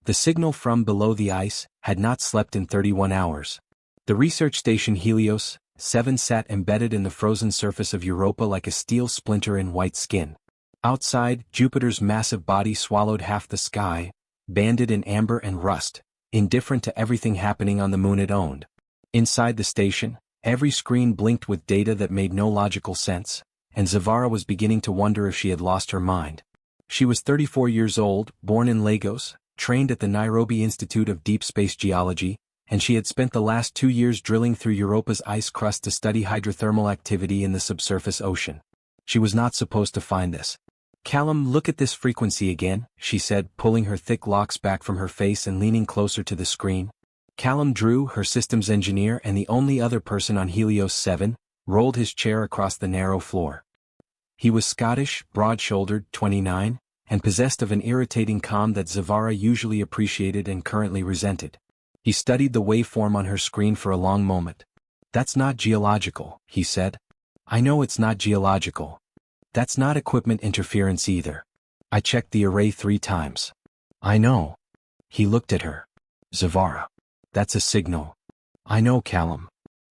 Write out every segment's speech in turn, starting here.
The signal from below the ice had not slept in 31 hours. The research station Helios 7 sat embedded in the frozen surface of Europa like a steel splinter in white skin. Outside, Jupiter's massive body swallowed half the sky, banded in amber and rust, indifferent to everything happening on the moon it owned. Inside the station, every screen blinked with data that made no logical sense, and Zavara was beginning to wonder if she had lost her mind. She was 34 years old, born in Lagos, trained at the Nairobi Institute of Deep Space Geology, and she had spent the last 2 years drilling through Europa's ice crust to study hydrothermal activity in the subsurface ocean. She was not supposed to find this. "Callum, look at this frequency again," she said, pulling her thick locks back from her face and leaning closer to the screen. Callum Drew, her systems engineer and the only other person on Helios 7, rolled his chair across the narrow floor. He was Scottish, broad-shouldered, 29, and possessed of an irritating calm that Zavara usually appreciated and currently resented. He studied the waveform on her screen for a long moment. "That's not geological," he said. "I know it's not geological. That's not equipment interference either. I checked the array 3 times. I know." He looked at her. "Zavara. That's a signal." "I know, Callum."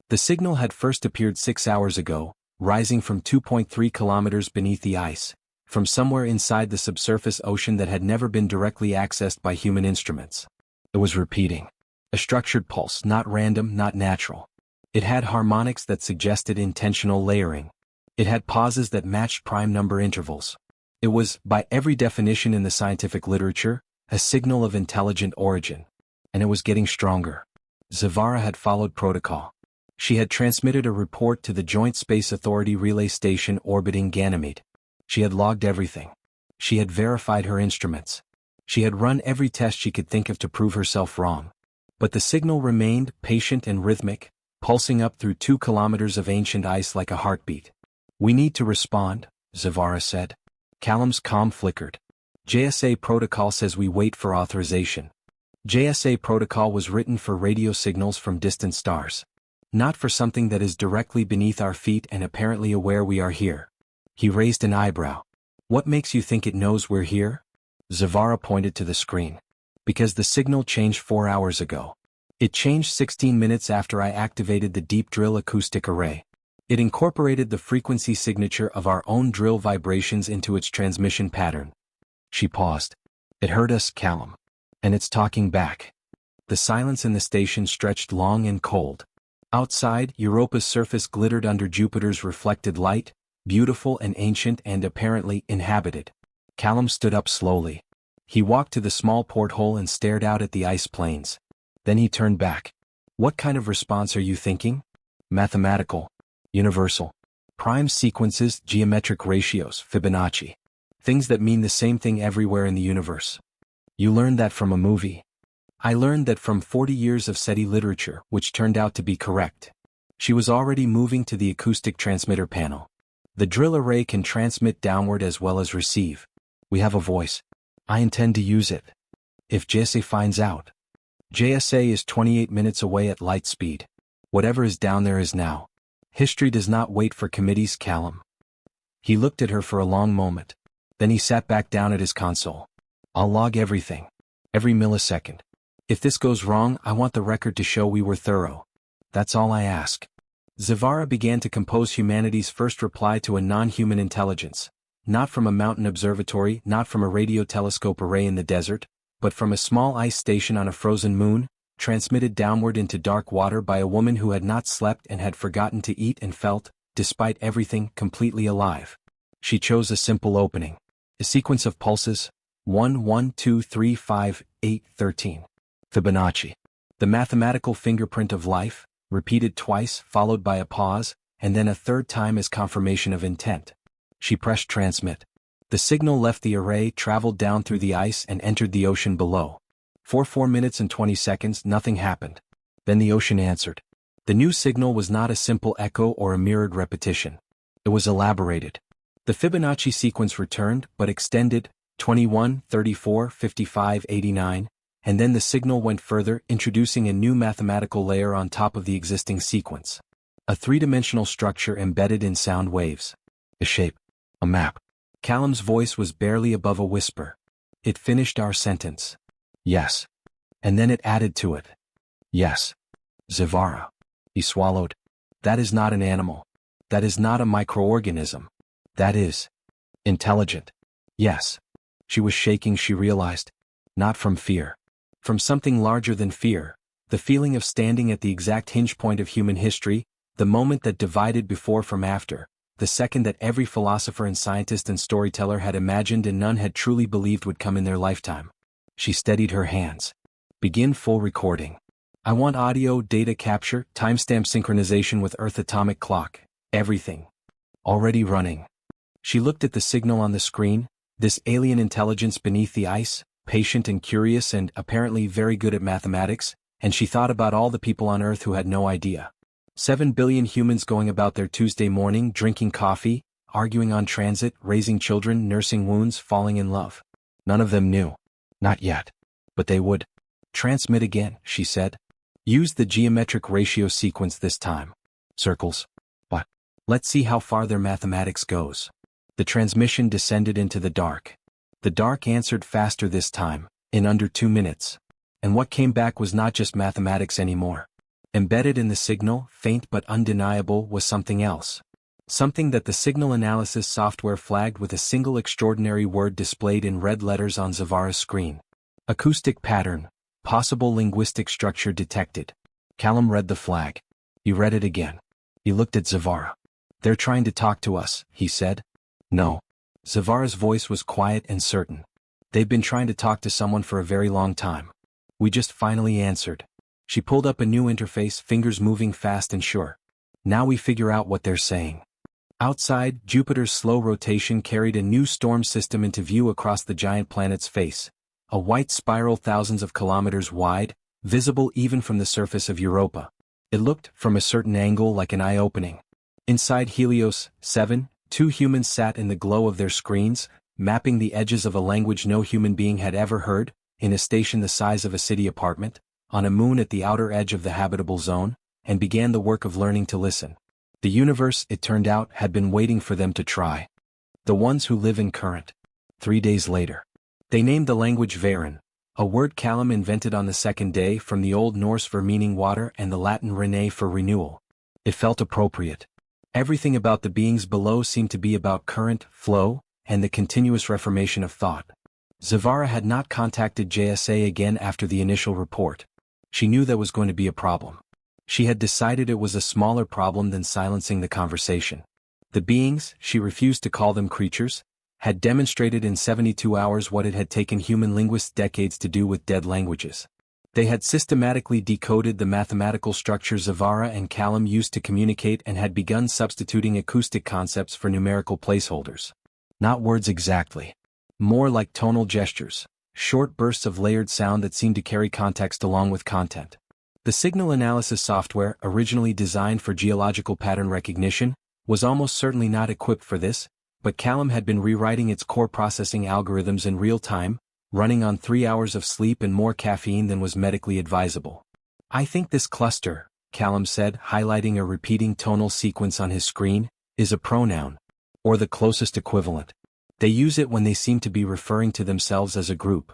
The signal had first appeared 6 hours ago, rising from 2.3 kilometers beneath the ice, from somewhere inside the subsurface ocean that had never been directly accessed by human instruments. It was repeating. A structured pulse, not random, not natural. It had harmonics that suggested intentional layering. It had pauses that matched prime number intervals. It was, by every definition in the scientific literature, a signal of intelligent origin. And it was getting stronger. Zavara had followed protocol. She had transmitted a report to the Joint Space Authority relay station orbiting Ganymede. She had logged everything. She had verified her instruments. She had run every test she could think of to prove herself wrong. But the signal remained patient and rhythmic, pulsing up through 2 kilometers of ancient ice like a heartbeat. "We need to respond," Zavara said. Callum's calm flickered. "JSA protocol says we wait for authorization." JSA protocol was written for radio signals from distant stars. Not for something that is directly beneath our feet and apparently aware we are here. He raised an eyebrow. "What makes you think it knows we're here?" Zavara pointed to the screen. "Because the signal changed 4 hours ago. It changed 16 minutes after I activated the deep drill acoustic array. It incorporated the frequency signature of our own drill vibrations into its transmission pattern." She paused. "It heard us, Callum. And it's talking back." The silence in the station stretched long and cold. Outside, Europa's surface glittered under Jupiter's reflected light, beautiful and ancient and apparently inhabited. Callum stood up slowly. He walked to the small porthole and stared out at the ice plains. Then he turned back. "What kind of response are you thinking?" "Mathematical. Universal. Prime sequences, geometric ratios, Fibonacci. Things that mean the same thing everywhere in the universe." "You learned that from a movie." "I learned that from 40 years of SETI literature, which turned out to be correct." She was already moving to the acoustic transmitter panel. "The drill array can transmit downward as well as receive. We have a voice. I intend to use it. If JSA finds out." JSA is 28 minutes away at light speed. Whatever is down there is now. History does not wait for committees, Callum. He looked at her for a long moment. Then he sat back down at his console. "I'll log everything. Every millisecond. If this goes wrong, I want the record to show we were thorough. That's all I ask." Zavara began to compose humanity's first reply to a non-human intelligence. Not from a mountain observatory, not from a radio telescope array in the desert, but from a small ice station on a frozen moon, transmitted downward into dark water by a woman who had not slept and had forgotten to eat and felt, despite everything, completely alive. She chose a simple opening. A sequence of pulses, 1, 1, 2, 3, 5, 8, 13. Fibonacci. The mathematical fingerprint of life, repeated twice, followed by a pause, and then a third time as confirmation of intent. She pressed transmit. The signal left the array, traveled down through the ice and entered the ocean below. For 4 minutes and 20 seconds, nothing happened. Then the ocean answered. The new signal was not a simple echo or a mirrored repetition. It was elaborated. The Fibonacci sequence returned, but extended, 21, 34, 55, 89, and then the signal went further, introducing a new mathematical layer on top of the existing sequence. A three-dimensional structure embedded in sound waves. A shape. A map. Callum's voice was barely above a whisper. "It finished our sentence." Yes. And then it added to it. Yes. Zavara. He swallowed. That is not an animal. That is not a microorganism. That is intelligent. Yes. She was shaking, she realized. Not from fear. From something larger than fear. The feeling of standing at the exact hinge point of human history, the moment that divided before from after, the second that every philosopher and scientist and storyteller had imagined and none had truly believed would come in their lifetime. She steadied her hands. Begin full recording. I want audio, data capture, timestamp synchronization with Earth atomic clock, everything. Already running. She looked at the signal on the screen, this alien intelligence beneath the ice, patient and curious and apparently very good at mathematics, and she thought about all the people on Earth who had no idea. 7 billion humans going about their Tuesday morning, drinking coffee, arguing on transit, raising children, nursing wounds, falling in love. None of them knew. Not yet. But they would. Transmit again, she said. Use the geometric ratio sequence this time. Circles. But let's see how far their mathematics goes. The transmission descended into the dark. The dark answered faster this time, in under 2 minutes. And what came back was not just mathematics anymore. Embedded in the signal, faint but undeniable, was something else. Something that the signal analysis software flagged with a single extraordinary word displayed in red letters on Zavara's screen. Acoustic pattern. Possible linguistic structure detected. Callum read the flag. He read it again. He looked at Zavara. They're trying to talk to us, he said. No. Zavara's voice was quiet and certain. They've been trying to talk to someone for a very long time. We just finally answered. She pulled up a new interface, fingers moving fast and sure. Now we figure out what they're saying. Outside, Jupiter's slow rotation carried a new storm system into view across the giant planet's face. A white spiral thousands of kilometers wide, visible even from the surface of Europa. It looked, from a certain angle, like an eye-opening. Inside Helios 7, 2 humans sat in the glow of their screens, mapping the edges of a language no human being had ever heard, in a station the size of a city apartment, on a moon at the outer edge of the habitable zone, and began the work of learning to listen. The universe, it turned out, had been waiting for them to try. The ones who live in current. 3 days later. They named the language Varen, a word Callum invented on the second day from the Old Norse for meaning water and the Latin rene for renewal. It felt appropriate. Everything about the beings below seemed to be about current, flow, and the continuous reformation of thought. Zavara had not contacted JSA again after the initial report. She knew that was going to be a problem. She had decided it was a smaller problem than silencing the conversation. The beings, she refused to call them creatures, had demonstrated in 72 hours what it had taken human linguists decades to do with dead languages. They had systematically decoded the mathematical structure Zavara and Callum used to communicate and had begun substituting acoustic concepts for numerical placeholders. Not words exactly. More like tonal gestures, short bursts of layered sound that seemed to carry context along with content. The signal analysis software, originally designed for geological pattern recognition, was almost certainly not equipped for this, but Callum had been rewriting its core processing algorithms in real time, running on 3 hours of sleep and more caffeine than was medically advisable. I think this cluster, Callum said, highlighting a repeating tonal sequence on his screen, is a pronoun, or the closest equivalent. They use it when they seem to be referring to themselves as a group.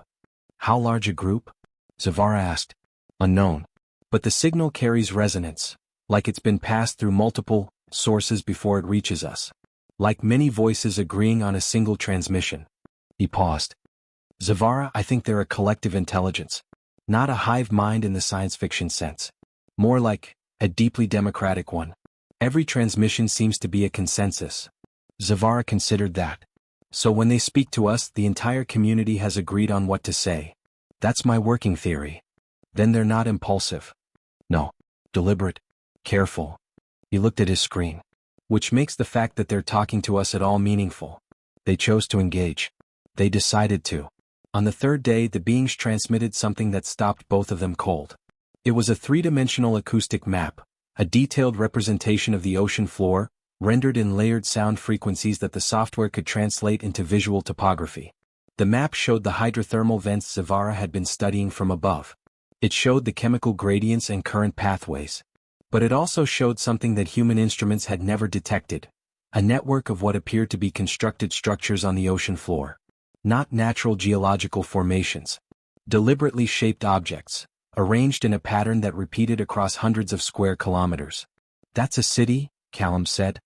How large a group? Zavara asked. Unknown. But the signal carries resonance, like it's been passed through multiple sources before it reaches us. Like many voices agreeing on a single transmission. He paused. Zavara, I think they're a collective intelligence. Not a hive mind in the science fiction sense. More like a deeply democratic one. Every transmission seems to be a consensus. Zavara considered that. So when they speak to us, the entire community has agreed on what to say. That's my working theory. Then they're not impulsive. No. Deliberate. Careful. He looked at his screen. Which makes the fact that they're talking to us at all meaningful. They chose to engage. They decided to. On the third day, the beings transmitted something that stopped both of them cold. It was a three-dimensional acoustic map, a detailed representation of the ocean floor, rendered in layered sound frequencies that the software could translate into visual topography. The map showed the hydrothermal vents Zavara had been studying from above. It showed the chemical gradients and current pathways. But it also showed something that human instruments had never detected, a network of what appeared to be constructed structures on the ocean floor. Not natural geological formations. Deliberately shaped objects, arranged in a pattern that repeated across hundreds of square kilometers. That's a city, Callum said.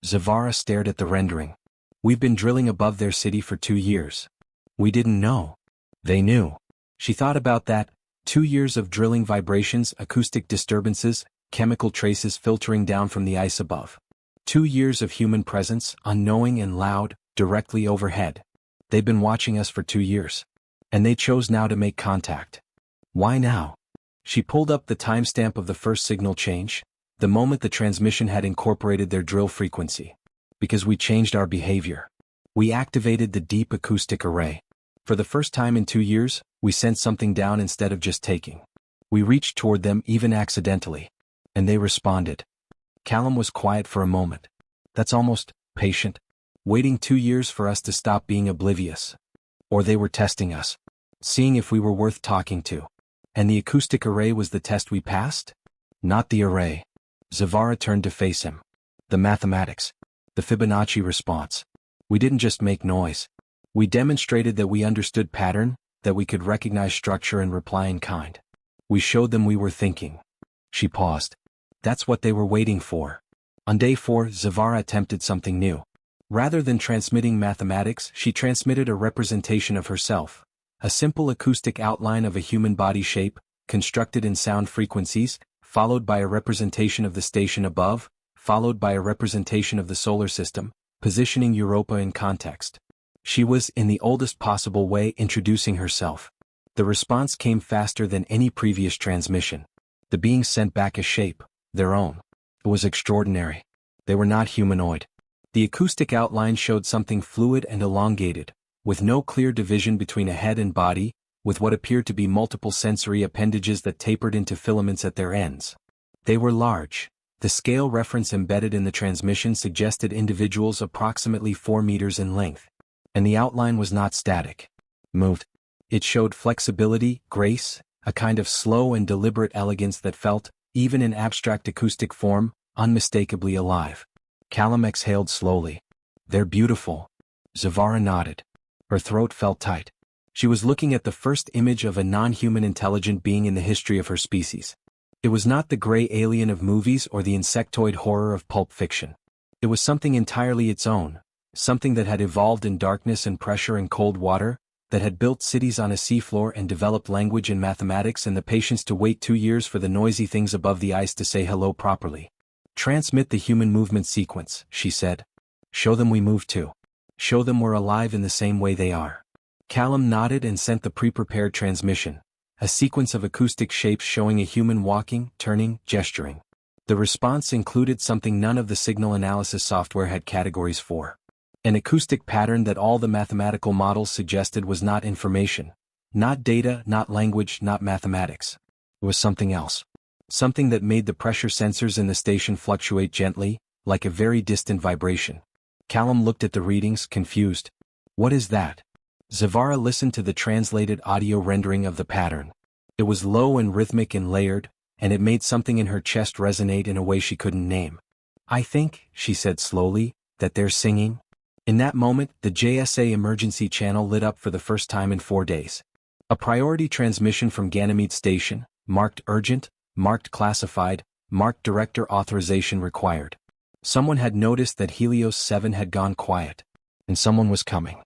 Zavara stared at the rendering. We've been drilling above their city for 2 years. We didn't know. They knew. She thought about that. 2 years of drilling, vibrations, acoustic disturbances, chemical traces filtering down from the ice above. 2 years of human presence, unknowing and loud, directly overhead. They've been watching us for 2 years. And they chose now to make contact. Why now? She pulled up the timestamp of the first signal change, the moment the transmission had incorporated their drill frequency. Because we changed our behavior. We activated the deep acoustic array. For the first time in 2 years, we sent something down instead of just taking. We reached toward them even accidentally. And they responded. Callum was quiet for a moment. That's almost patient. Waiting 2 years for us to stop being oblivious. Or they were testing us. Seeing if we were worth talking to. And the acoustic array was the test we passed? Not the array. Zavara turned to face him. The mathematics. The Fibonacci response. We didn't just make noise. We demonstrated that we understood pattern, that we could recognize structure and reply in kind. We showed them we were thinking. She paused. That's what they were waiting for. On day 4, Zavara attempted something new. Rather than transmitting mathematics, she transmitted a representation of herself. A simple acoustic outline of a human body shape, constructed in sound frequencies, followed by a representation of the station above, followed by a representation of the solar system, positioning Europa in context. She was, in the oldest possible way, introducing herself. The response came faster than any previous transmission. The beings sent back a shape, their own. It was extraordinary. They were not humanoid. The acoustic outline showed something fluid and elongated, with no clear division between a head and body, with what appeared to be multiple sensory appendages that tapered into filaments at their ends. They were large. The scale reference embedded in the transmission suggested individuals approximately 4 meters in length. And the outline was not static. Moved. It showed flexibility, grace, a kind of slow and deliberate elegance that felt, even in abstract acoustic form, unmistakably alive. Callum exhaled slowly. They're beautiful. Zavara nodded. Her throat felt tight. She was looking at the first image of a non-human intelligent being in the history of her species. It was not the gray alien of movies or the insectoid horror of pulp fiction. It was something entirely its own, something that had evolved in darkness and pressure and cold water, that had built cities on a seafloor and developed language and mathematics and the patience to wait 2 years for the noisy things above the ice to say hello properly. Transmit the human movement sequence, she said. Show them we move too. Show them we're alive in the same way they are. Callum nodded and sent the pre-prepared transmission, a sequence of acoustic shapes showing a human walking, turning, gesturing. The response included something none of the signal analysis software had categories for. An acoustic pattern that all the mathematical models suggested was not information, not data, not language, not mathematics. It was something else. Something that made the pressure sensors in the station fluctuate gently, like a very distant vibration. Callum looked at the readings, confused. What is that? Zavara listened to the translated audio rendering of the pattern. It was low and rhythmic and layered, and it made something in her chest resonate in a way she couldn't name. I think, she said slowly, that they're singing. In that moment, the JSA emergency channel lit up for the first time in 4 days. A priority transmission from Ganymede Station, marked urgent, marked classified, marked director authorization required. Someone had noticed that Helios 7 had gone quiet. And someone was coming.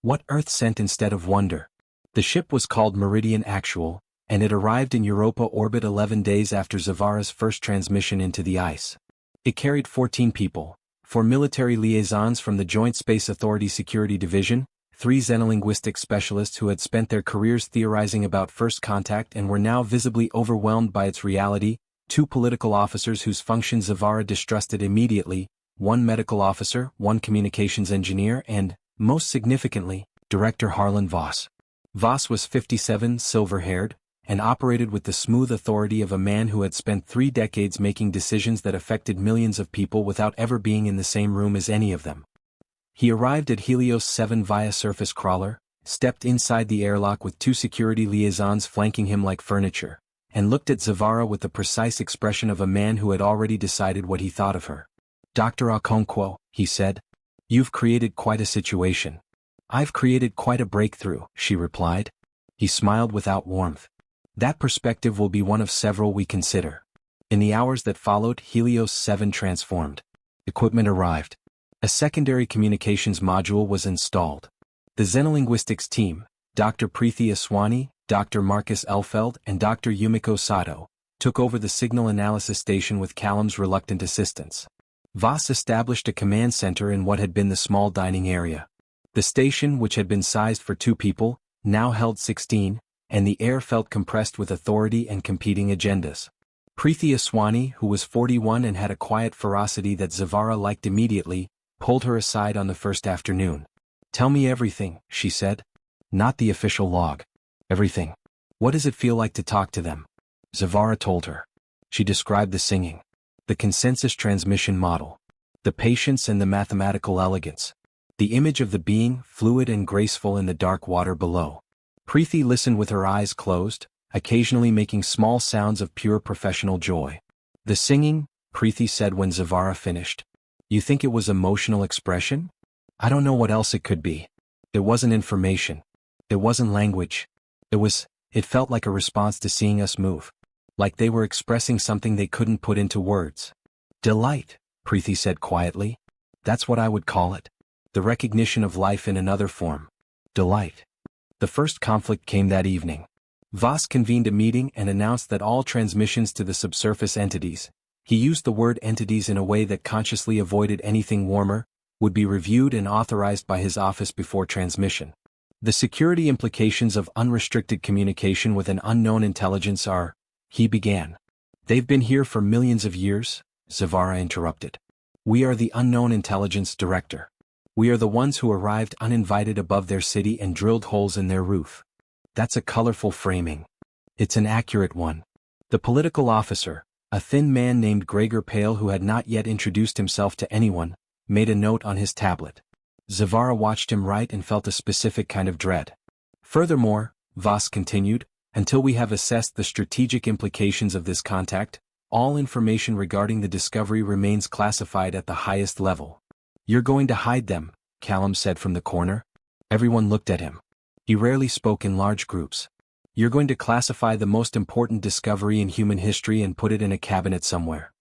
What Earth sent instead of wonder. The ship was called Meridian Actual, and it arrived in Europa orbit 11 days after Zavara's first transmission into the ice. It carried 14 people, 4 military liaisons from the Joint Space Authority Security Division, 3 xenolinguistic specialists who had spent their careers theorizing about first contact and were now visibly overwhelmed by its reality, 2 political officers whose functions Zavara distrusted immediately, 1 medical officer, 1 communications engineer, and, most significantly, Director Harlan Voss. Voss was 57, silver-haired, and operated with the smooth authority of a man who had spent 3 decades making decisions that affected millions of people without ever being in the same room as any of them. He arrived at Helios 7 via surface crawler, stepped inside the airlock with 2 security liaisons flanking him like furniture, and looked at Zavara with the precise expression of a man who had already decided what he thought of her. Dr. Okonkwo, he said. You've created quite a situation. I've created quite a breakthrough, she replied. He smiled without warmth. That perspective will be one of several we consider. In the hours that followed, Helios 7 transformed. Equipment arrived. A secondary communications module was installed. The Xenolinguistics team, Dr. Preeti Aswani, Dr. Marcus Elfeld, and Dr. Yumiko Sato, took over the signal analysis station with Callum's reluctant assistance. Voss established a command center in what had been the small dining area. The station, which had been sized for 2 people, now held 16, and the air felt compressed with authority and competing agendas. Preeti Aswani, who was 41 and had a quiet ferocity that Zavara liked immediately, pulled her aside on the first afternoon. "Tell me everything," she said. "Not the official log. Everything. What does it feel like to talk to them?" Zavara told her. She described the singing, the consensus transmission model, the patience and the mathematical elegance, the image of the being, fluid and graceful in the dark water below. Preeti listened with her eyes closed, occasionally making small sounds of pure professional joy. "The singing," Preeti said when Zavara finished. "You think it was emotional expression? I don't know what else it could be. It wasn't information. It wasn't language. It felt like a response to seeing us move. Like they were expressing something they couldn't put into words." "Delight," Preeti said quietly. "That's what I would call it. The recognition of life in another form. Delight." The first conflict came that evening. Voss convened a meeting and announced that all transmissions to the subsurface entities, he used the word entities in a way that consciously avoided anything warmer, would be reviewed and authorized by his office before transmission. "The security implications of unrestricted communication with an unknown intelligence are," he began. "They've been here for millions of years," Zavara interrupted. "We are the unknown intelligence director. We are the ones who arrived uninvited above their city and drilled holes in their roof." That's a colorful framing. It's an accurate one. The political officer, a thin man named Gregor Pale who had not yet introduced himself to anyone, made a note on his tablet. Zavara watched him write and felt a specific kind of dread. "Furthermore," Voss continued, "until we have assessed the strategic implications of this contact, all information regarding the discovery remains classified at the highest level." "You're going to hide them," Callum said from the corner. Everyone looked at him. He rarely spoke in large groups. "You're going to classify the most important discovery in human history and put it in a cabinet somewhere.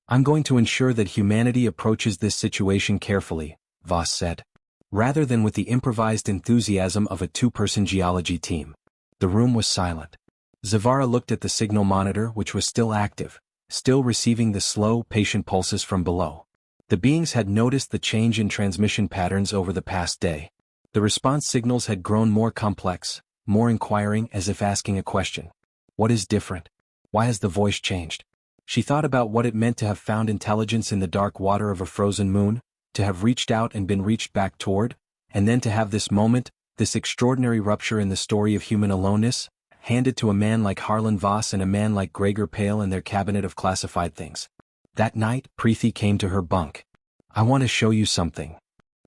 I'm going to ensure that humanity approaches this situation carefully," Voss said. Rather than with the improvised enthusiasm of a 2-person geology team. The room was silent. Zavara looked at the signal monitor, which was still active, still receiving the slow, patient pulses from below. The beings had noticed the change in transmission patterns over the past day. The response signals had grown more complex, more inquiring, as if asking a question. What is different? Why has the voice changed? She thought about what it meant to have found intelligence in the dark water of a frozen moon, to have reached out and been reached back toward, and then to have this moment, this extraordinary rupture in the story of human aloneness, handed to a man like Harlan Voss and a man like Gregor Pale and their cabinet of classified things. That night, Preeti came to her bunk. "I want to show you something."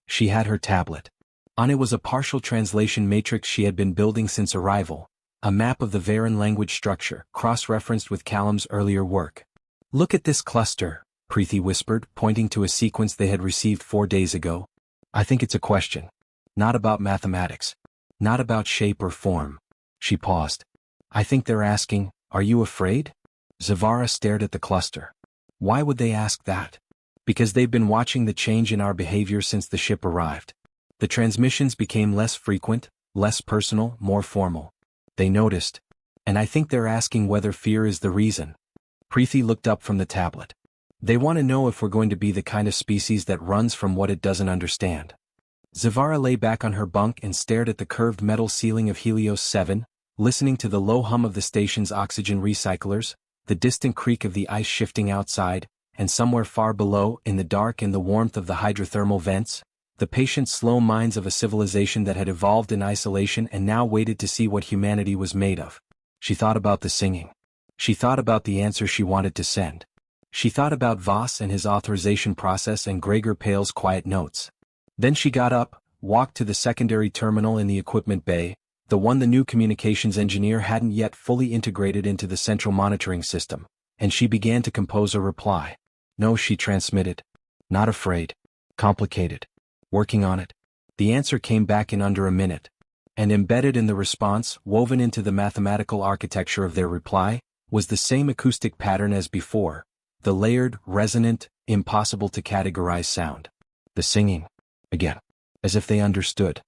She had her tablet. On it was a partial translation matrix she had been building since arrival, a map of the Varen language structure, cross-referenced with Callum's earlier work. "Look at this cluster," Preeti whispered, pointing to a sequence they had received 4 days ago. "I think it's a question. Not about mathematics. Not about shape or form." She paused. "I think they're asking, are you afraid?" Zavara stared at the cluster. "Why would they ask that?" "Because they've been watching the change in our behavior since the ship arrived. The transmissions became less frequent, less personal, more formal. They noticed. And I think they're asking whether fear is the reason." Preeti looked up from the tablet. "They want to know if we're going to be the kind of species that runs from what it doesn't understand." Zavara lay back on her bunk and stared at the curved metal ceiling of Helios 7, listening to the low hum of the station's oxygen recyclers, the distant creak of the ice shifting outside, and somewhere far below, in the dark and the warmth of the hydrothermal vents, the patient slow minds of a civilization that had evolved in isolation and now waited to see what humanity was made of. She thought about the singing. She thought about the answer she wanted to send. She thought about Voss and his authorization process and Gregor Pale's quiet notes. Then she got up, walked to the secondary terminal in the equipment bay, the one the new communications engineer hadn't yet fully integrated into the central monitoring system, and she began to compose a reply. "No," she transmitted. "Not afraid. Complicated. Working on it." The answer came back in under a minute. And embedded in the response, woven into the mathematical architecture of their reply, was the same acoustic pattern as before, the layered, resonant, impossible to categorize sound. The singing. Again. As if they understood.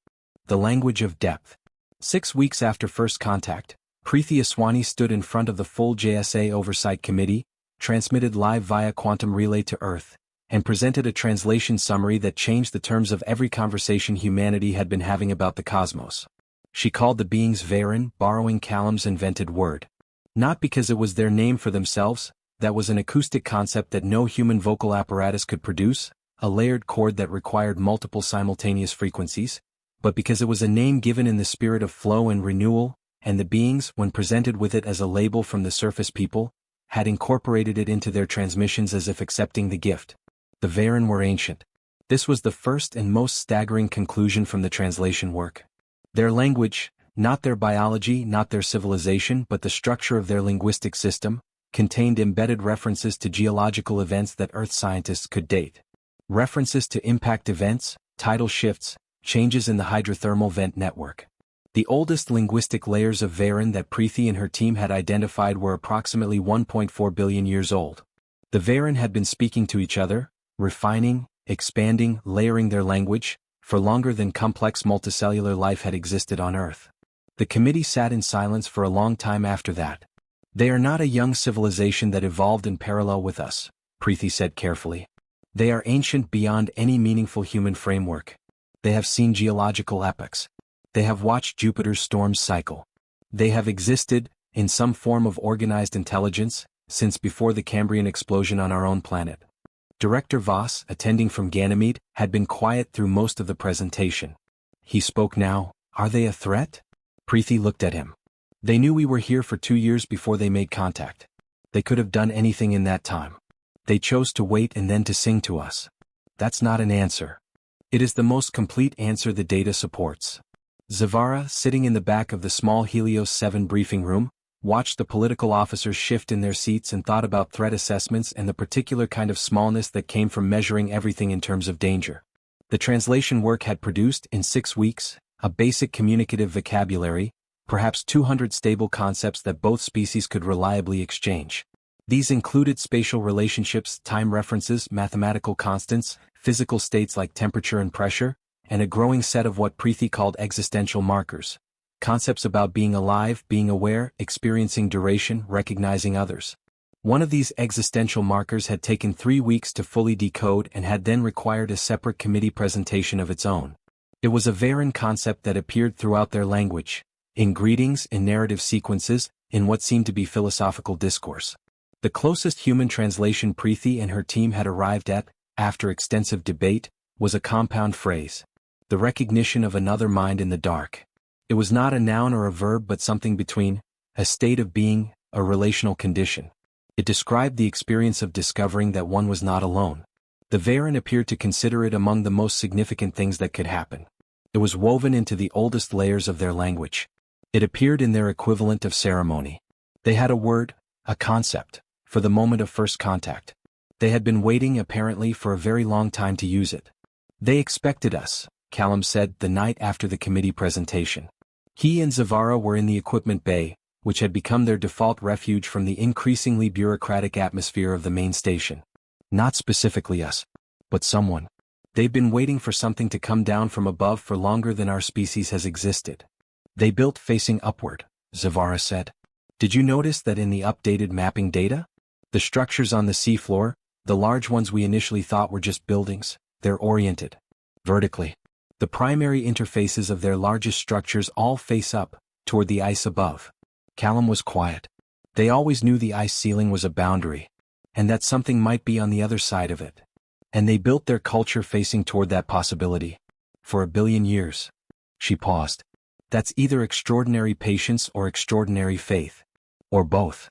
The language of depth. 6 weeks after first contact, Preeti Aswani stood in front of the full JSA Oversight Committee, transmitted live via quantum relay to Earth, and presented a translation summary that changed the terms of every conversation humanity had been having about the cosmos. She called the beings Varen, borrowing Callum's invented word. Not because it was their name for themselves, that was an acoustic concept that no human vocal apparatus could produce, a layered chord that required multiple simultaneous frequencies, but because it was a name given in the spirit of flow and renewal, and the beings, when presented with it as a label from the surface people, had incorporated it into their transmissions as if accepting the gift. The Varen were ancient. This was the first and most staggering conclusion from the translation work. Their language, not their biology, not their civilization, but the structure of their linguistic system, contained embedded references to geological events that Earth scientists could date. References to impact events, tidal shifts, changes in the hydrothermal vent network. The oldest linguistic layers of Varen that Preeti and her team had identified were approximately 1.4 billion years old. The Varen had been speaking to each other, refining, expanding, layering their language, for longer than complex multicellular life had existed on Earth. The committee sat in silence for a long time after that. They are not a young civilization that evolved in parallel with us, Preeti said carefully. They are ancient beyond any meaningful human framework. They have seen geological epochs. They have watched Jupiter's storms cycle. They have existed, in some form of organized intelligence, since before the Cambrian explosion on our own planet. Director Voss, attending from Ganymede, had been quiet through most of the presentation. He spoke now. Are they a threat? Preeti looked at him. They knew we were here for 2 years before they made contact. They could have done anything in that time. They chose to wait and then to sing to us. That's not an answer. It is the most complete answer the data supports. Zavara, sitting in the back of the small Helios 7 briefing room, watched the political officers shift in their seats and thought about threat assessments and the particular kind of smallness that came from measuring everything in terms of danger. The translation work had produced, in 6 weeks, a basic communicative vocabulary, perhaps 200 stable concepts that both species could reliably exchange. These included spatial relationships, time references, mathematical constants, physical states like temperature and pressure, and a growing set of what Preeti called existential markers. Concepts about being alive, being aware, experiencing duration, recognizing others. One of these existential markers had taken 3 weeks to fully decode and had then required a separate committee presentation of its own. It was a Varen concept that appeared throughout their language, in greetings, in narrative sequences, in what seemed to be philosophical discourse. The closest human translation Preeti and her team had arrived at, after extensive debate, was a compound phrase. The recognition of another mind in the dark. It was not a noun or a verb but something between, a state of being, a relational condition. It described the experience of discovering that one was not alone. The Varen appeared to consider it among the most significant things that could happen. It was woven into the oldest layers of their language. It appeared in their equivalent of ceremony. They had a word, a concept, for the moment of first contact. They had been waiting apparently for a very long time to use it. They expected us, Callum said the night after the committee presentation. He and Zavara were in the equipment bay, which had become their default refuge from the increasingly bureaucratic atmosphere of the main station. Not specifically us, but someone. They've been waiting for something to come down from above for longer than our species has existed. They built facing upward, Zavara said. Did you notice that in the updated mapping data? The structures on the seafloor, the large ones we initially thought were just buildings, they're oriented vertically. The primary interfaces of their largest structures all face up, toward the ice above. Callum was quiet. They always knew the ice ceiling was a boundary, and that something might be on the other side of it. And they built their culture facing toward that possibility. For 1 billion years. She paused. That's either extraordinary patience or extraordinary faith. Or both.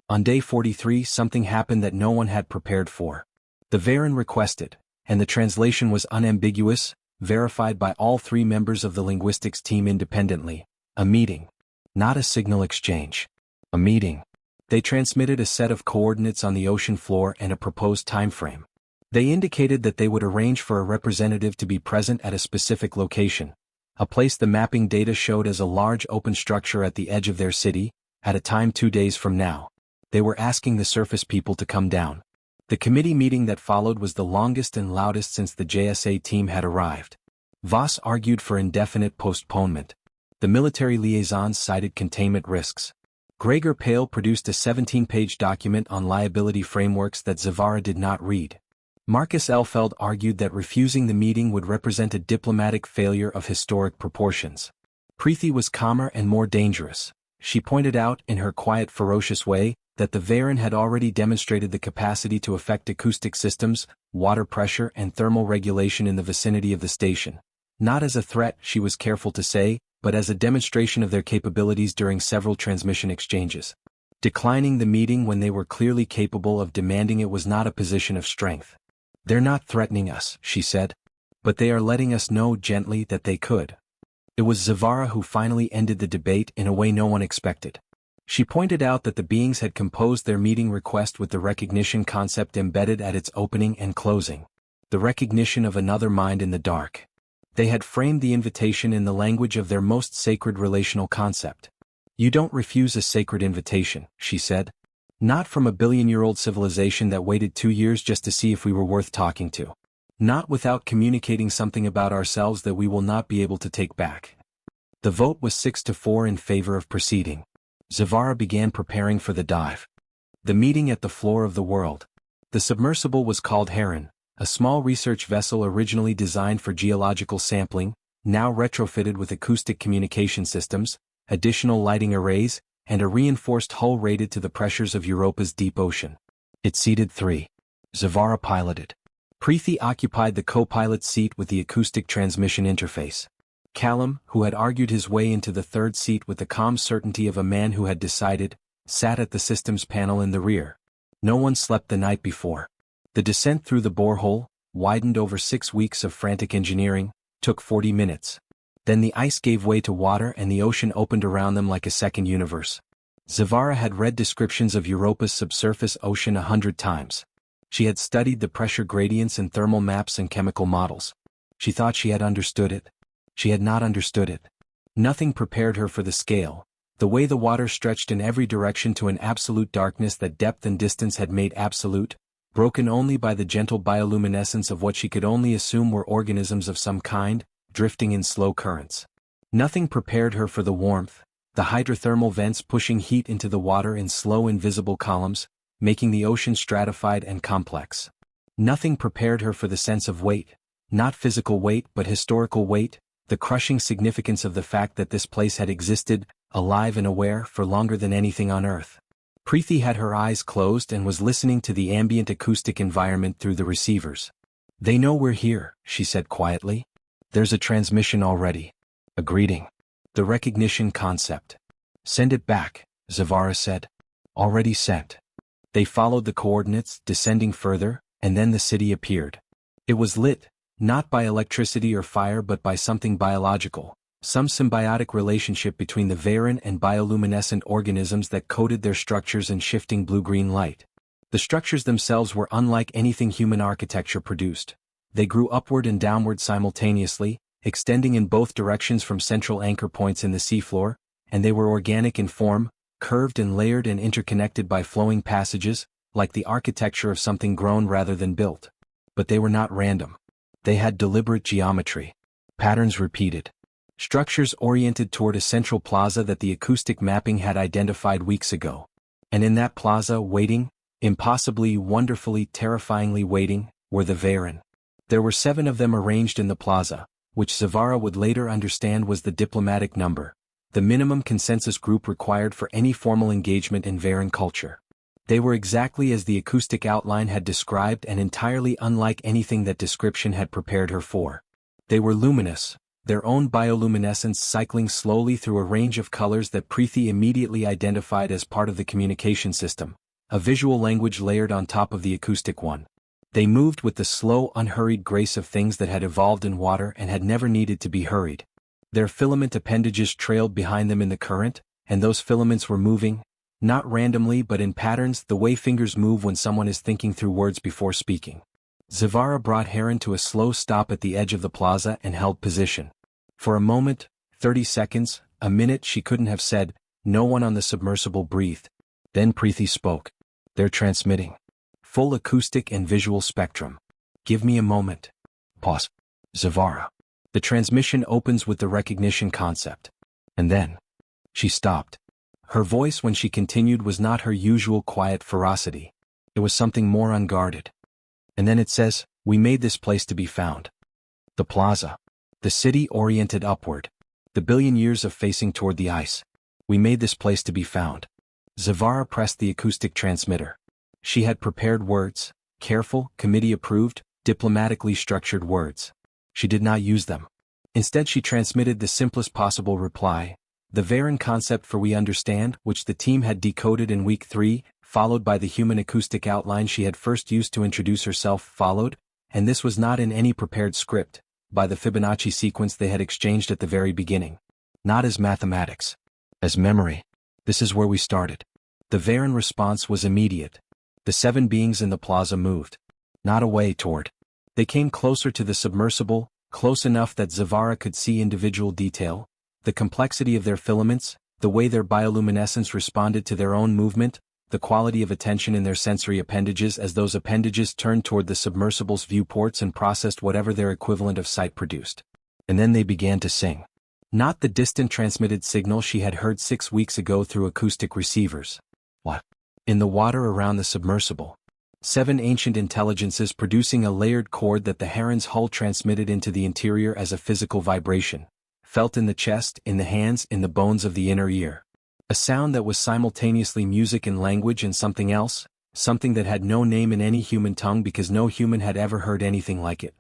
On day 43 something happened that no one had prepared for. The Varen requested, and the translation was unambiguous, verified by all 3 members of the linguistics team independently, a meeting. Not a signal exchange. A meeting. They transmitted a set of coordinates on the ocean floor and a proposed time frame. They indicated that they would arrange for a representative to be present at a specific location, a place the mapping data showed as a large open structure at the edge of their city, at a time 2 days from now. They were asking the surface people to come down. The committee meeting that followed was the longest and loudest since the JSA team had arrived. Voss argued for indefinite postponement. The military liaisons cited containment risks. Gregor Pale produced a 17-page document on liability frameworks that Zavara did not read. Marcus Elfeld argued that refusing the meeting would represent a diplomatic failure of historic proportions. Preeti was calmer and more dangerous. She pointed out, in her quiet, ferocious way, that the Varen had already demonstrated the capacity to affect acoustic systems, water pressure and thermal regulation in the vicinity of the station. Not as a threat, she was careful to say, but as a demonstration of their capabilities during several transmission exchanges. Declining the meeting when they were clearly capable of demanding it was not a position of strength. "They're not threatening us," she said. "But they are letting us know gently that they could." It was Zavara who finally ended the debate in a way no one expected. She pointed out that the beings had composed their meeting request with the recognition concept embedded at its opening and closing. The recognition of another mind in the dark. They had framed the invitation in the language of their most sacred relational concept. "You don't refuse a sacred invitation," she said. "Not from a billion-year-old civilization that waited 2 years just to see if we were worth talking to. Not without communicating something about ourselves that we will not be able to take back." The vote was 6-4 in favor of proceeding. Zavara began preparing for the dive. The meeting at the floor of the world. The submersible was called Heron, a small research vessel originally designed for geological sampling, now retrofitted with acoustic communication systems, additional lighting arrays, and a reinforced hull rated to the pressures of Europa's deep ocean. It seated 3. Zavara piloted. Preeti occupied the co-pilot seat with the acoustic transmission interface. Callum, who had argued his way into the third seat with the calm certainty of a man who had decided, sat at the systems panel in the rear. No one slept the night before. The descent through the borehole, widened over 6 weeks of frantic engineering, took 40 minutes. Then the ice gave way to water and the ocean opened around them like a second universe. Zavara had read descriptions of Europa's subsurface ocean 100 times. She had studied the pressure gradients and thermal maps and chemical models. She thought she had understood it. She had not understood it. Nothing prepared her for the scale, the way the water stretched in every direction to an absolute darkness that depth and distance had made absolute, broken only by the gentle bioluminescence of what she could only assume were organisms of some kind, drifting in slow currents. Nothing prepared her for the warmth, the hydrothermal vents pushing heat into the water in slow invisible columns, making the ocean stratified and complex. Nothing prepared her for the sense of weight, not physical weight but historical weight, the crushing significance of the fact that this place had existed, alive and aware, for longer than anything on Earth. Preeti had her eyes closed and was listening to the ambient acoustic environment through the receivers. "They know we're here," she said quietly. "There's a transmission already. A greeting. The recognition concept." "Send it back," Zavara said. "Already sent." They followed the coordinates, descending further, and then the city appeared. It was lit, not by electricity or fire but by something biological, some symbiotic relationship between the Varen and bioluminescent organisms that coated their structures in shifting blue-green light. The structures themselves were unlike anything human architecture produced. They grew upward and downward simultaneously, extending in both directions from central anchor points in the seafloor, and they were organic in form, curved and layered and interconnected by flowing passages, like the architecture of something grown rather than built. But they were not random. They had deliberate geometry. Patterns repeated. Structures oriented toward a central plaza that the acoustic mapping had identified weeks ago. And in that plaza, waiting, impossibly, wonderfully, terrifyingly waiting, were the Varen. There were 7 of them arranged in the plaza, which Zavara would later understand was the diplomatic number, the minimum consensus group required for any formal engagement in Varen culture. They were exactly as the acoustic outline had described and entirely unlike anything that description had prepared her for. They were luminous, their own bioluminescence cycling slowly through a range of colors that Preeti immediately identified as part of the communication system, a visual language layered on top of the acoustic one. They moved with the slow, unhurried grace of things that had evolved in water and had never needed to be hurried. Their filament appendages trailed behind them in the current, and those filaments were moving, not randomly but in patterns, the way fingers move when someone is thinking through words before speaking. Zavara brought Heron to a slow stop at the edge of the plaza and held position. For a moment, 30 seconds, a minute she couldn't have said, no one on the submersible breathed. Then Preeti spoke. They're transmitting. Full acoustic and visual spectrum. Give me a moment. Pause. Zavara. The transmission opens with the recognition concept. And then. She stopped. Her voice when she continued was not her usual quiet ferocity. It was something more unguarded. And then it says, we made this place to be found. The plaza. The city oriented upward. The billion years of facing toward the ice. We made this place to be found. Zavara pressed the acoustic transmitter. She had prepared words, careful, committee-approved, diplomatically structured words. She did not use them. Instead she transmitted the simplest possible reply, the Varen concept for we understand, which the team had decoded in week 3, followed by the human acoustic outline she had first used to introduce herself, followed, and this was not in any prepared script, by the Fibonacci sequence they had exchanged at the very beginning. Not as mathematics. As memory. This is where we started. The Varen response was immediate. The 7 beings in the plaza moved. Not away toward. They came closer to the submersible, close enough that Zavara could see individual detail, the complexity of their filaments, the way their bioluminescence responded to their own movement, the quality of attention in their sensory appendages as those appendages turned toward the submersible's viewports and processed whatever their equivalent of sight produced. And then they began to sing. Not the distant transmitted signal she had heard 6 weeks ago through acoustic receivers. What? In the water around the submersible. 7 ancient intelligences producing a layered chord that the heron's hull transmitted into the interior as a physical vibration, felt in the chest, in the hands, in the bones of the inner ear. A sound that was simultaneously music and language and something else, something that had no name in any human tongue because no human had ever heard anything like it.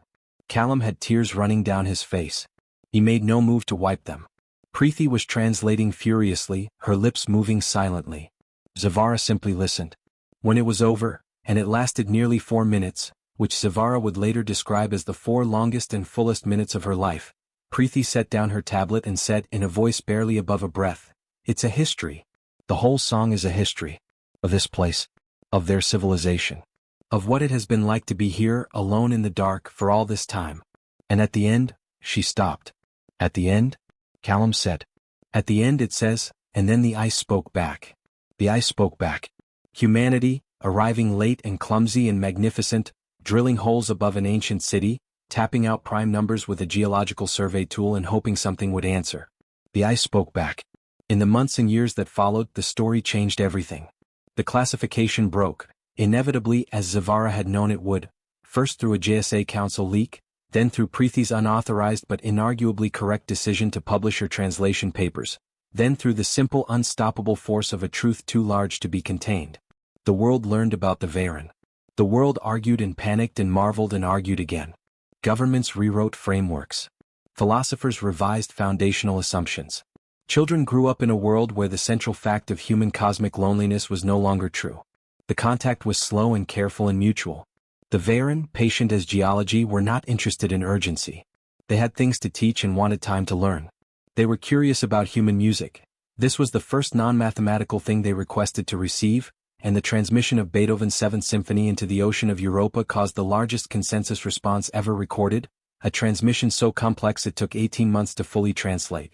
Callum had tears running down his face. He made no move to wipe them. Preeti was translating furiously, her lips moving silently. Zavara simply listened. When it was over, and it lasted nearly 4 minutes, which Zavara would later describe as the 4 longest and fullest minutes of her life, Preeti set down her tablet and said in a voice barely above a breath, "It's a history. The whole song is a history. Of this place. Of their civilization. Of what it has been like to be here, alone in the dark, for all this time. And at the end," she stopped. "At the end?" Callum said. "At the end it says, and then the ice spoke back. The ice spoke back. Humanity, arriving late and clumsy and magnificent, drilling holes above an ancient city, tapping out prime numbers with a geological survey tool and hoping something would answer. The ice spoke back. In the months and years that followed, the story changed everything. The classification broke, inevitably as Zavara had known it would, first through a JSA Council leak, then through Preethi's unauthorized but inarguably correct decision to publish her translation papers, then through the simple unstoppable force of a truth too large to be contained. The world learned about the Varen. The world argued and panicked and marveled and argued again. Governments rewrote frameworks. Philosophers revised foundational assumptions. Children grew up in a world where the central fact of human cosmic loneliness was no longer true. The contact was slow and careful and mutual. The Varen, patient as geology, were not interested in urgency. They had things to teach and wanted time to learn. They were curious about human music. This was the first non-mathematical thing they requested to receive, and the transmission of Beethoven's 7th Symphony into the ocean of Europa caused the largest consensus response ever recorded, a transmission so complex it took 18 months to fully translate.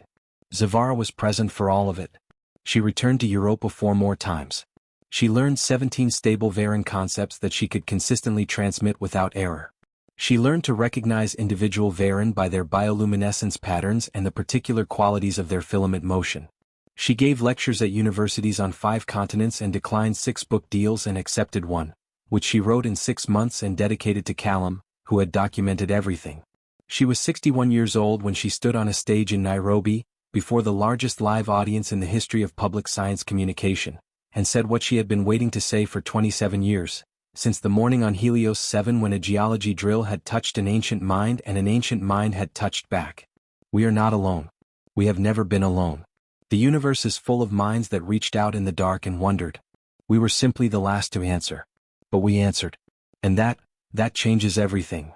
Zavara was present for all of it. She returned to Europa 4 more times. She learned 17 stable Varen concepts that she could consistently transmit without error. She learned to recognize individual Varen by their bioluminescence patterns and the particular qualities of their filament motion. She gave lectures at universities on 5 continents and declined 6 book deals and accepted one, which she wrote in 6 months and dedicated to Callum, who had documented everything. She was 61 years old when she stood on a stage in Nairobi, before the largest live audience in the history of public science communication, and said what she had been waiting to say for 27 years, since the morning on Helios 7 when a geology drill had touched an ancient mind and an ancient mind had touched back. We are not alone. We have never been alone. The universe is full of minds that reached out in the dark and wondered. We were simply the last to answer. But we answered. And that changes everything.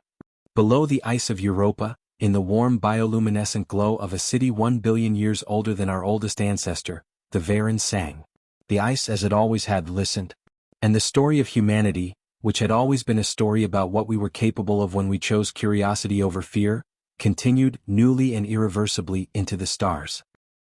Below the ice of Europa, in the warm bioluminescent glow of a city 1 billion years older than our oldest ancestor, the Varen sang. The ice as it always had listened. And the story of humanity, which had always been a story about what we were capable of when we chose curiosity over fear, continued newly and irreversibly into the stars.